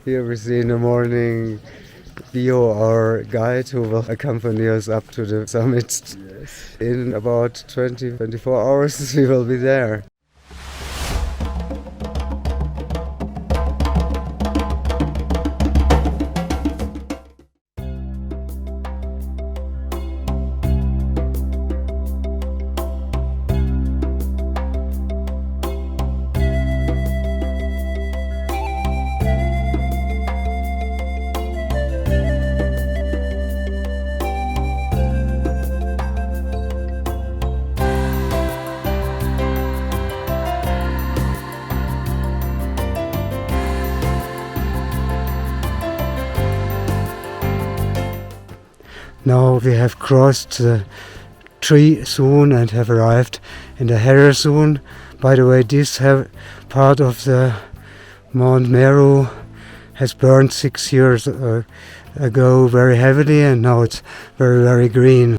Here we see in the morning Bio, our guide, who will accompany us up to the summit. Yes. In about 24 hours we will be there. Now we have crossed the tree zone and have arrived in the hair zone. By the way, this part of the Mount Meru has burned 6 years ago very heavily, and now it's very, very green.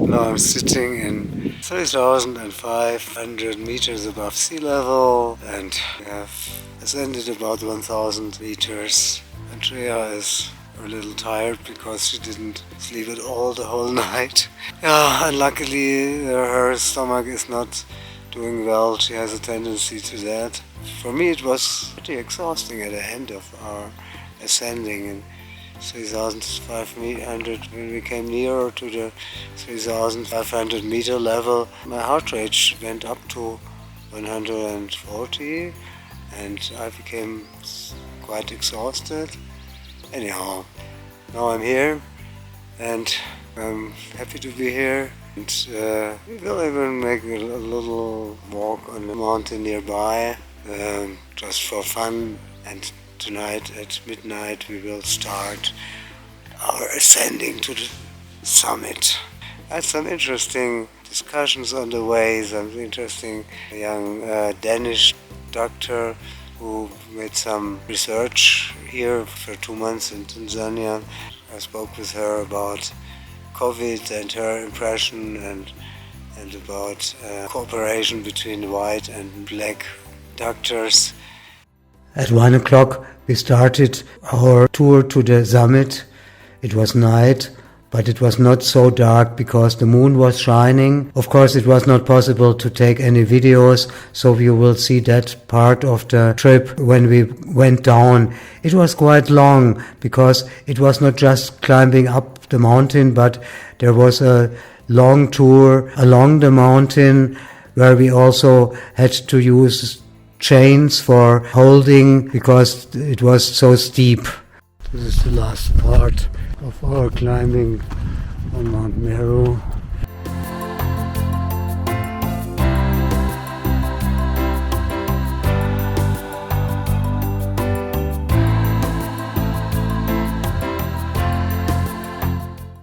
Now I'm sitting in 3,500 meters above sea level, and we have ascended about 1,000 meters. Andrea is a little tired because she didn't sleep at all the whole night. And luckily her stomach is not doing well. She has a tendency to that. For me it was pretty exhausting at the end of our ascending. And 3,500, when we came nearer to the 3,500 meter level, my heart rate went up to 140 and I became quite exhausted. Anyhow, now I'm here and I'm happy to be here. And we will even make a little walk on the mountain nearby, just for fun. And tonight at midnight we will start our ascending to the summit. I had some interesting discussions on the way, some interesting young Danish doctor who made some research here for 2 months in Tanzania. I spoke with her about COVID and her impression and about cooperation between white and black doctors. At 1 o'clock we started our tour to the summit. It was night, but it was not so dark because the moon was shining. Of course, it was not possible to take any videos, so you will see that part of the trip when we went down. It was quite long because it was not just climbing up the mountain, but there was a long tour along the mountain where we also had to use chains for holding because it was so steep. This is the last part of our climbing on Mount Meru.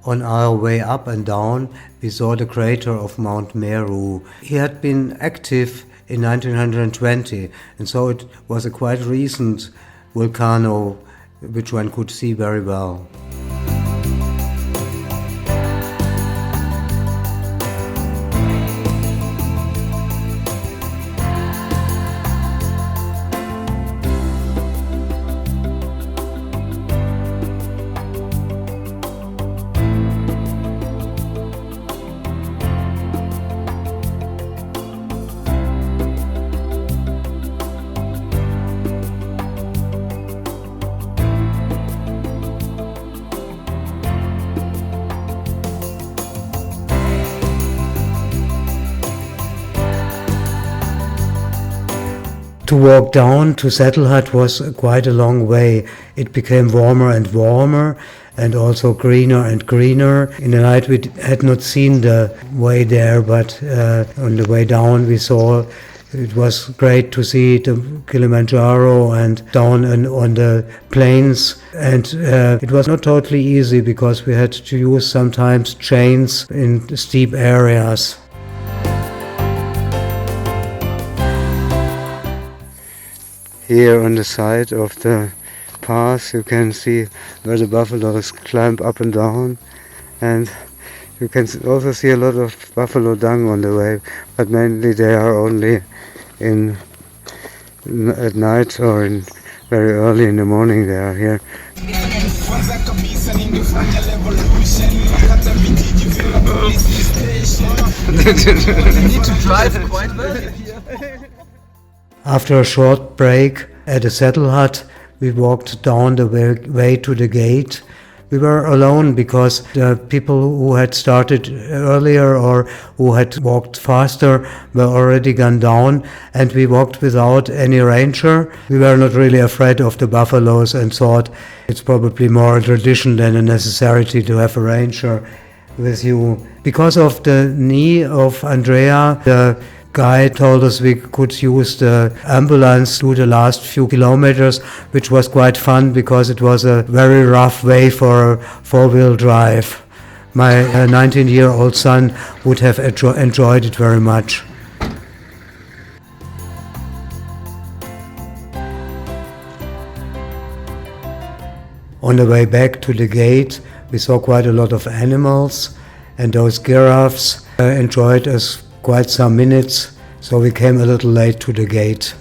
On our way up and down, we saw the crater of Mount Meru. He had been active in 1920, and so it was a quite recent volcano which one could see very well. To walk down to Saddle Hut was quite a long way. It became warmer and warmer and also greener and greener. In the night we had not seen the way there, but on the way down we saw. It was great to see the Kilimanjaro and down on the plains. And it was not totally easy because we had to use sometimes chains in steep areas. Here on the side of the path you can see where the buffaloes climb up and down, and You can also see a lot of buffalo dung on the way, but mainly they are only at night or very early in the morning they are here. You need to drive quite well. After a short break at a saddle hut, we walked down the way to the gate. We were alone because the people who had started earlier or who had walked faster were already gone down, and we walked without any ranger. We were not really afraid of the buffaloes and thought it's probably more a tradition than a necessity to have a ranger with you. Because of the knee of Andrea, the guy told us we could use the ambulance to the last few kilometers, which was quite fun because it was a very rough way for a four-wheel drive. My 19-year-old son would have enjoyed it very much. On the way back to the gate, we saw quite a lot of animals, and those giraffes enjoyed us quite some minutes, so we came a little late to the gate.